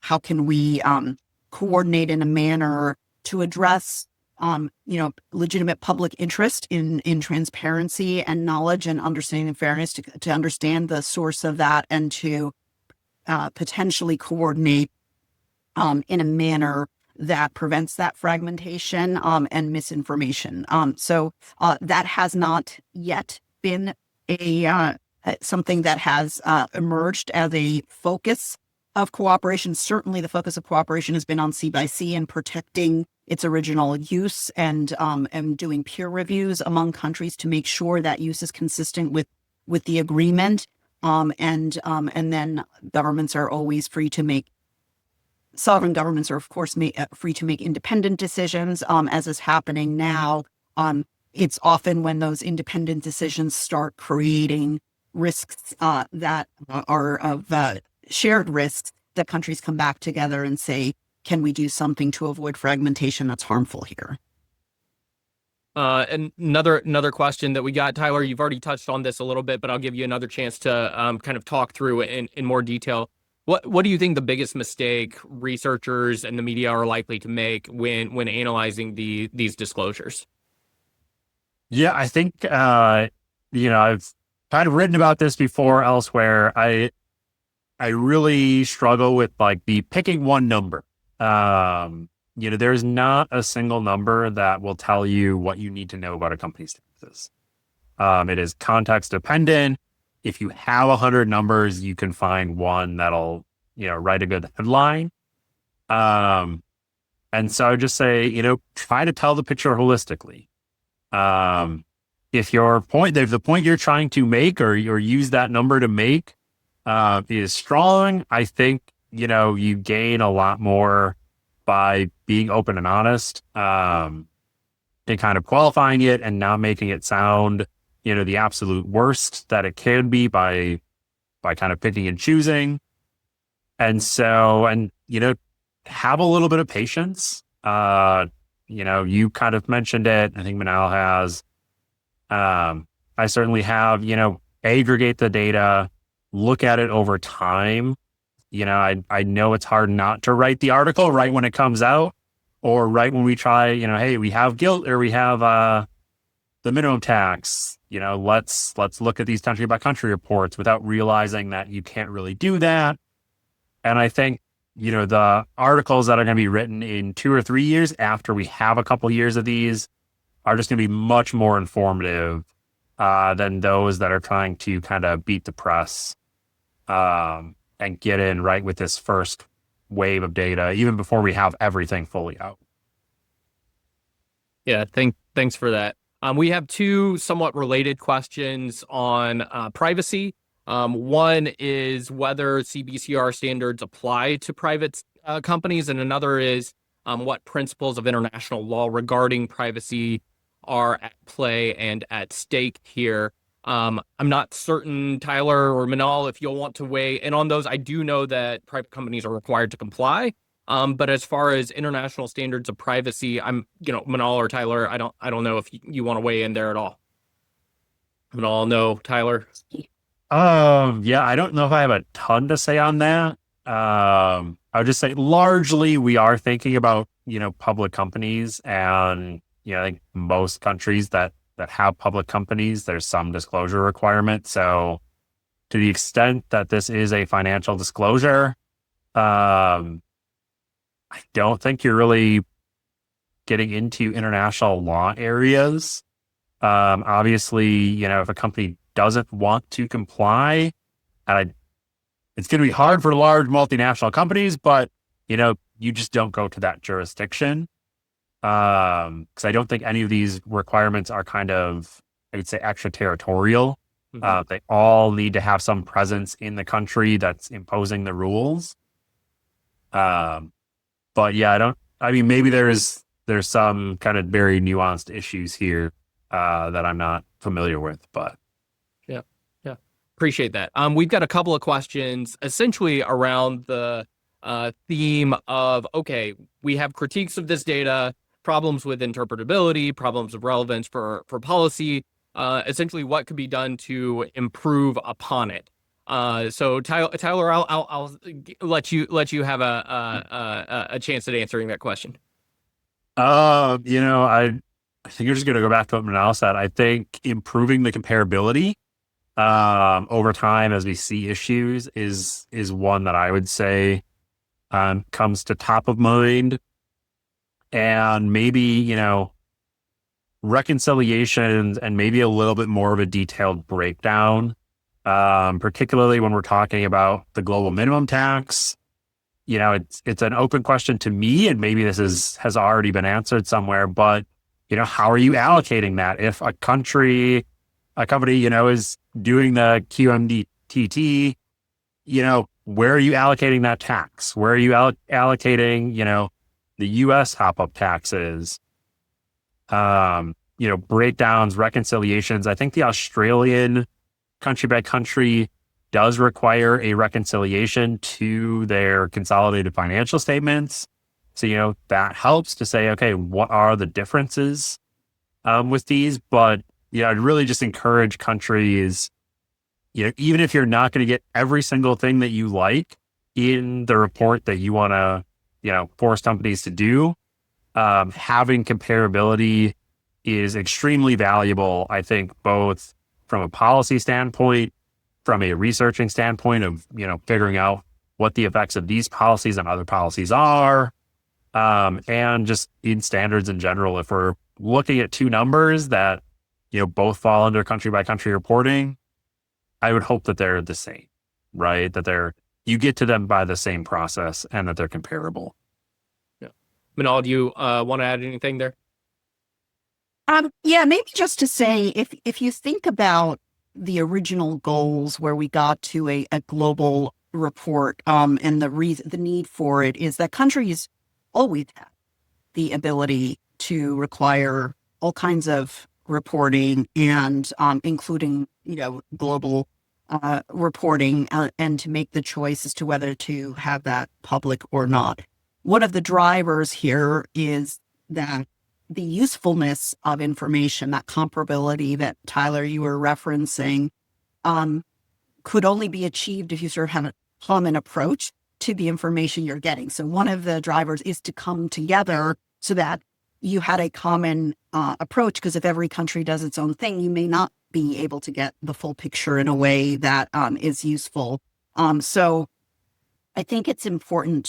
Speaker 2: how can we coordinate in a manner to address, legitimate public interest in transparency and knowledge and understanding and fairness, to understand the source of that, and to potentially coordinate in a manner that prevents that fragmentation and misinformation. So that has not yet been something that has emerged as a focus of cooperation. Certainly the focus of cooperation has been on C/C and protecting its original use, and doing peer reviews among countries to make sure that use is consistent with the agreement. And then governments are always free to make sovereign governments are, of course, free to make independent decisions, as is happening now. It's often when those independent decisions start creating risks that are of shared risks, that countries come back together and say, can we do something to avoid fragmentation that's harmful here?
Speaker 1: And another question that we got, Tyler, you've already touched on this a little bit, but I'll give you another chance to kind of talk through it in more detail. What do you think the biggest mistake researchers and the media are likely to make when analyzing these disclosures?
Speaker 3: Yeah, I think I've kind of written about this before elsewhere. I really struggle with the picking one number. There's not a single number that will tell you what you need to know about a company's taxes. It is context dependent. If you have 100 numbers, you can find one that'll, write a good headline. And so I just say, try to tell the picture holistically. If the point you're trying to make or use that number to make is strong, I think, you gain a lot more by being open and honest, and kind of qualifying it and not making it sound, the absolute worst that it can be by kind of picking and choosing. And so, have a little bit of patience. You kind of mentioned it. I think Manal has. I certainly have, aggregate the data, look at it over time. I know it's hard not to write the article right when it comes out, or right when we try, hey, we have guilt, or we have the minimum tax. Let's look at these country by country reports, without realizing that you can't really do that. And I think, the articles that are going to be written in 2 or 3 years after we have a couple years of these are just going to be much more informative than those that are trying to kind of beat the press and get in right with this first wave of data, even before we have everything fully out.
Speaker 1: Yeah, thanks for that. We have two somewhat related questions on privacy. One is whether CbCR standards apply to private companies, and another is what principles of international law regarding privacy are at play and at stake here. I'm not certain, Tyler or Manal, if you'll want to weigh in on those. I do know that private companies are required to comply. But as far as international standards of privacy, Manal or Tyler, I don't know if you want to weigh in there at all. Manal, no, Tyler.
Speaker 3: Yeah, I don't know if I have a ton to say on that. I would just say largely we are thinking about, public companies, and, I think most countries that have public companies, there's some disclosure requirement. So to the extent that this is a financial disclosure, I don't think you're really getting into international law areas. Obviously, if a company doesn't want to comply, and it's going to be hard for large multinational companies, but, you just don't go to that jurisdiction. Because I don't think any of these requirements are kind of, I would say, extraterritorial. Mm-hmm. They all need to have some presence in the country that's imposing the rules. But yeah, maybe there's some kind of very nuanced issues here that I'm not familiar with, but.
Speaker 1: Yeah. Appreciate that. We've got a couple of questions essentially around the theme of, okay, we have critiques of this data, problems with interpretability, problems of relevance for policy, essentially what could be done to improve upon it. So Tyler, I'll let you have a chance at answering that question.
Speaker 3: I think you're just going to go back to what Manal said. I think improving the comparability over time as we see issues is one that I would say comes to top of mind. And maybe, reconciliations and maybe a little bit more of a detailed breakdown, particularly when we're talking about the global minimum tax. It's an open question to me, and maybe this has already been answered somewhere, but, how are you allocating that? If a company, is doing the QMTT, where are you allocating that tax? Where are you allocating, the U.S. hop-up taxes? Breakdowns, reconciliations. I think the Australian country by country does require a reconciliation to their consolidated financial statements. So, that helps to say, okay, what are the differences with these? But, I'd really just encourage countries, even if you're not going to get every single thing that you like in the report that you want to, force companies to do, having comparability is extremely valuable, I think, both from a policy standpoint, from a researching standpoint of, figuring out what the effects of these policies on other policies are, and just in standards in general. If we're looking at two numbers that, both fall under country by country reporting, I would hope that they're the same, right? That you get to them by the same process and that they're comparable.
Speaker 1: Yeah. Manal, do you want to add anything there?
Speaker 2: Yeah, maybe just to say, if you think about the original goals where we got to a global report, and the need for it is that countries always have the ability to require all kinds of reporting and including, global reporting, and to make the choice as to whether to have that public or not. One of the drivers here is that the usefulness of information, that comparability that Tyler, you were referencing, could only be achieved if you sort of have a common approach to the information you're getting. So one of the drivers is to come together so that you had a common approach, because if every country does its own thing, you may not be able to get the full picture in a way that is useful. So I think it's important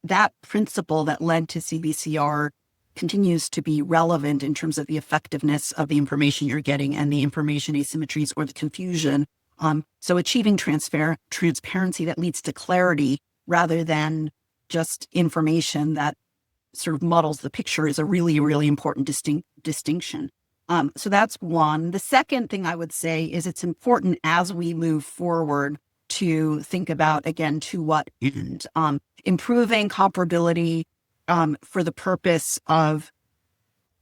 Speaker 2: that principle that led to CbCR continues to be relevant in terms of the effectiveness of the information you're getting and the information asymmetries or the confusion. So achieving transparency that leads to clarity rather than just information that sort of muddles the picture is a really, really important distinction. So that's one. The second thing I would say is it's important as we move forward to think about, again, to what end. Improving comparability for the purpose of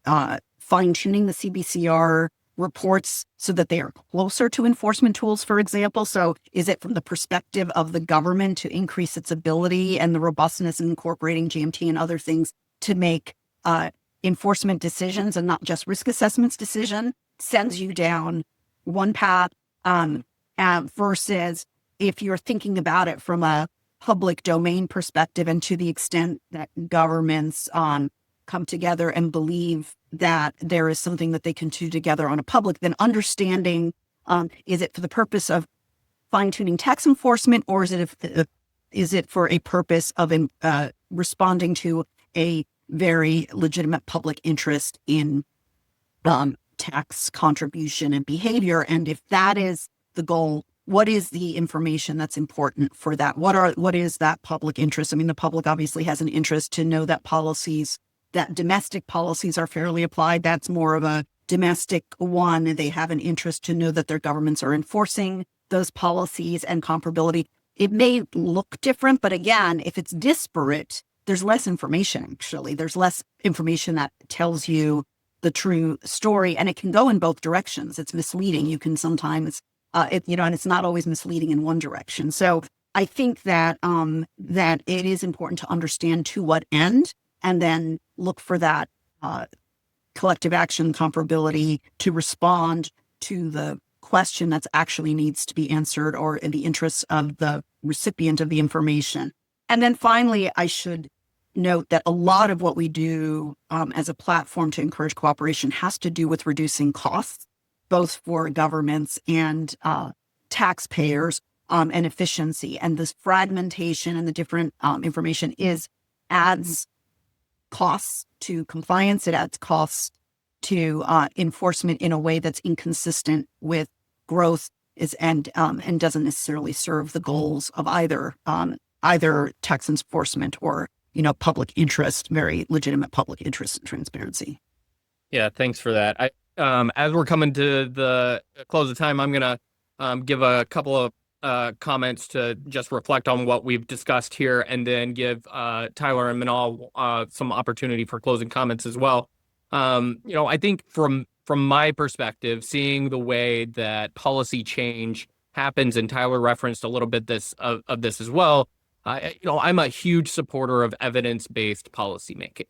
Speaker 2: fine-tuning the CbCR reports so that they are closer to enforcement tools, for example. So is it from the perspective of the government to increase its ability and the robustness in incorporating GMT and other things to make enforcement decisions and not just risk assessments decision? Sends you down one path, versus if you're thinking about it from a public domain perspective, and to the extent that governments come together and believe that there is something that they can do together on a public, then understanding, is it for the purpose of fine-tuning tax enforcement, or is it for a purpose of responding to a very legitimate public interest in tax contribution and behavior? And if that is the goal, what is the information that's important for that? What is that public interest? I mean, the public obviously has an interest to know that domestic policies are fairly applied. That's more of a domestic one. They have an interest to know that their governments are enforcing those policies and comparability. It may look different, but again, if it's disparate, there's less information, actually. There's less information that tells you the true story, and it can go in both directions. It's misleading. You can sometimes and it's not always misleading in one direction. So I think that that it is important to understand to what end, and then look for that collective action comparability to respond to the question that's actually needs to be answered or in the interests of the recipient of the information. And then finally, I should note that a lot of what we do as a platform to encourage cooperation has to do with reducing costs, both for governments and taxpayers, and efficiency. And this fragmentation and the different information adds costs to compliance. It adds costs to enforcement in a way that's inconsistent with growth and doesn't necessarily serve the goals of either tax enforcement or public interest, very legitimate public interest and transparency.
Speaker 1: Yeah, thanks for that. As we're coming to the close of time, I'm gonna give a couple of comments to just reflect on what we've discussed here, and then give Tyler and Manal some opportunity for closing comments as well. I think from my perspective, seeing the way that policy change happens, and Tyler referenced a little bit of this as well. I'm a huge supporter of evidence-based policymaking,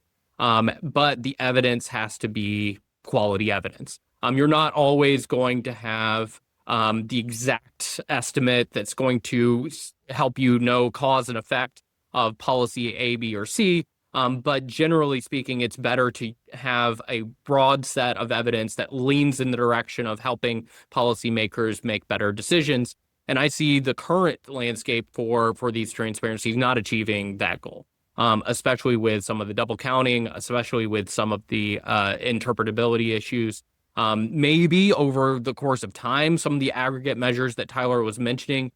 Speaker 1: but the evidence has to be quality evidence. You're not always going to have the exact estimate that's going to help you know cause and effect of policy A, B, or C. But generally speaking, it's better to have a broad set of evidence that leans in the direction of helping policymakers make better decisions. And I see the current landscape for these transparencies not achieving that goal, especially with some of the double counting, especially with some of the interpretability issues. Maybe over the course of time, some of the aggregate measures that Tyler was mentioning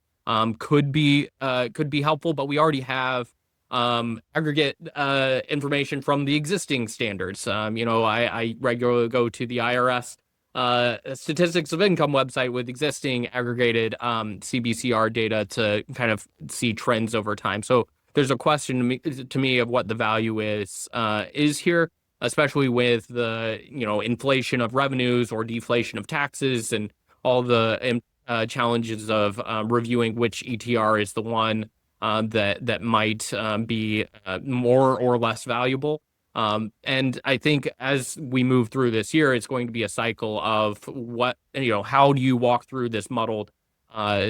Speaker 1: could be helpful, but we already have aggregate information from the existing standards. I regularly go to the IRS statistics of income website with existing aggregated CbCR data to kind of see trends over time. So there's a question to me of what the value is here, especially with the inflation of revenues or deflation of taxes and all the challenges of reviewing which ETR is the one that might be more or less valuable. And I think as we move through this year, it's going to be a cycle of how do you walk through this muddled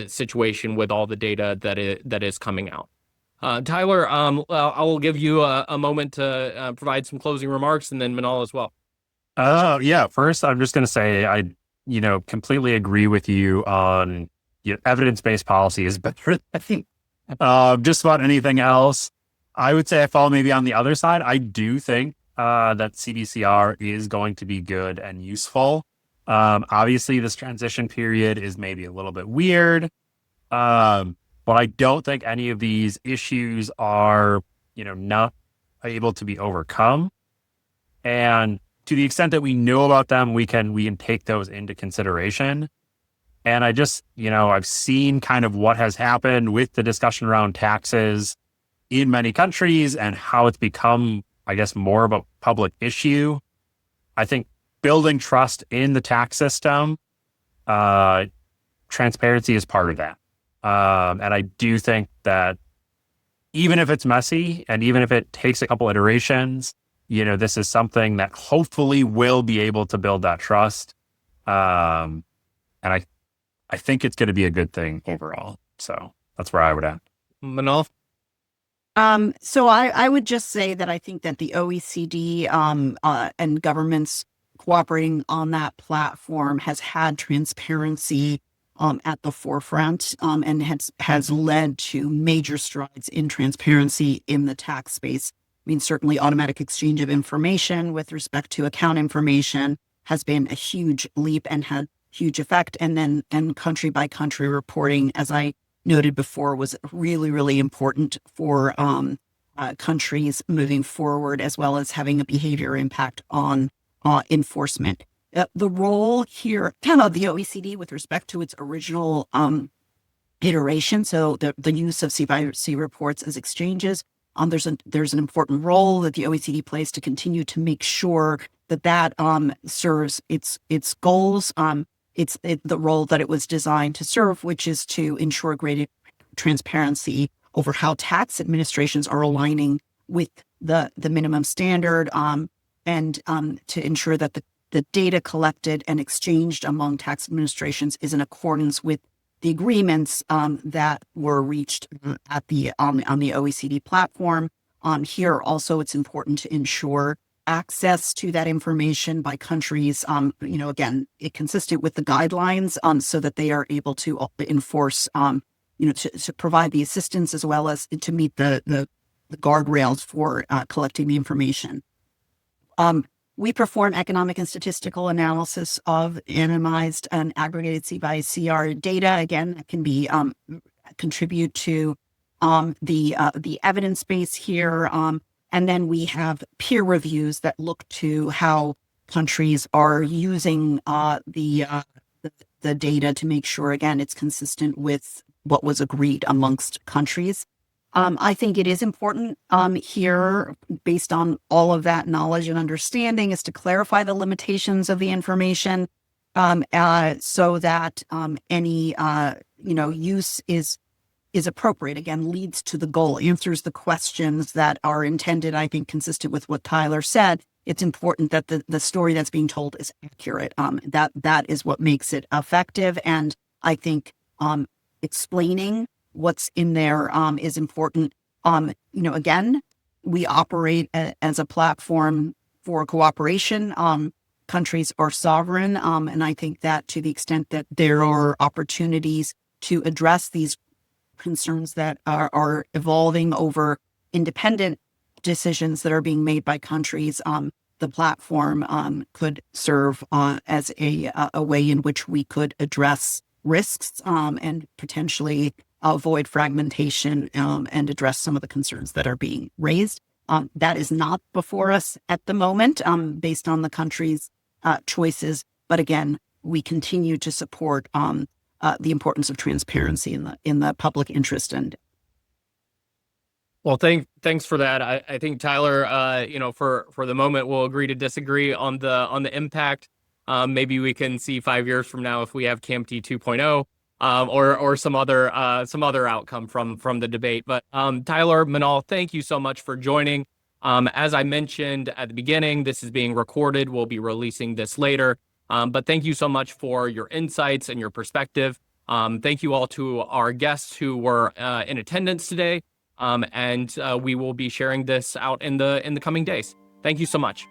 Speaker 1: situation with all the data that is coming out. Tyler, I will give you a moment to provide some closing remarks, and then Manal as well.
Speaker 3: Yeah. First, I'm just going to say I completely agree with you on evidence-based policy is better than just about anything else. I would say I fall maybe on the other side. I do think that CbCR is going to be good and useful. Obviously, this transition period is maybe a little bit weird, but I don't think any of these issues are, not able to be overcome. And to the extent that we know about them, we can take those into consideration. And I just, I've seen kind of what has happened with the discussion around taxes in many countries and how it's become, I guess, more of a public issue. I think building trust in the tax system, transparency is part of that. And I do think that even if it's messy and even if it takes a couple iterations, this is something that hopefully will be able to build that trust. And I think it's going to be a good thing overall. So that's where I would end.
Speaker 1: Manal?
Speaker 2: So I would just say that I think that the OECD and governments cooperating on that platform has had transparency at the forefront and has led to major strides in transparency in the tax space. I mean, certainly automatic exchange of information with respect to account information has been a huge leap and had huge effect. And country by country reporting, as I noted before, was really, really important for countries moving forward, as well as having a behavior impact on enforcement. The role here of the OECD with respect to its original iteration, so the use of C reports as exchanges, there's an important role that the OECD plays to continue to make sure that serves its goals. the role that it was designed to serve, which is to ensure greater transparency over how tax administrations are aligning with the minimum standard, and to ensure that the data collected and exchanged among tax administrations is in accordance with the agreements that were reached at on the OECD platform. Here also, it's important to ensure access to that information by countries, again, consistent with the guidelines, so that they are able to enforce, to provide the assistance as well as to meet the guardrails for collecting the information. We perform economic and statistical analysis of anonymized and aggregated CbCR data. Again, that can be contribute to the evidence base here. And then we have peer reviews that look to how countries are using the data to make sure, again, it's consistent with what was agreed amongst countries. I think it is important here, based on all of that knowledge and understanding, is to clarify the limitations of the information, so that any use is appropriate. Again, leads to the goal, answers the questions that are intended. I think consistent with what Tyler said, it's important that the story that's being told is accurate. That is what makes it effective, and I think explaining what's in there is important. Again, we operate as a platform for cooperation. Countries are sovereign, and I think that to the extent that there are opportunities to address these concerns that are evolving over independent decisions that are being made by countries, the platform could serve as a way in which we could address risks and potentially avoid fragmentation and address some of the concerns that are being raised. That is not before us at the moment, based on the country's choices. But again, we continue to support the importance of transparency in the public interest. And
Speaker 1: well, thanks for that. I think Tyler, for the moment, we'll agree to disagree on the impact. Maybe we can see 5 years from now if we have CAMT 2.0. Or some other outcome from the debate. But Tyler, Manal, thank you so much for joining. As I mentioned at the beginning, this is being recorded. We'll be releasing this later. But thank you so much for your insights and your perspective. Thank you all to our guests who were in attendance today. And we will be sharing this out in the coming days. Thank you so much.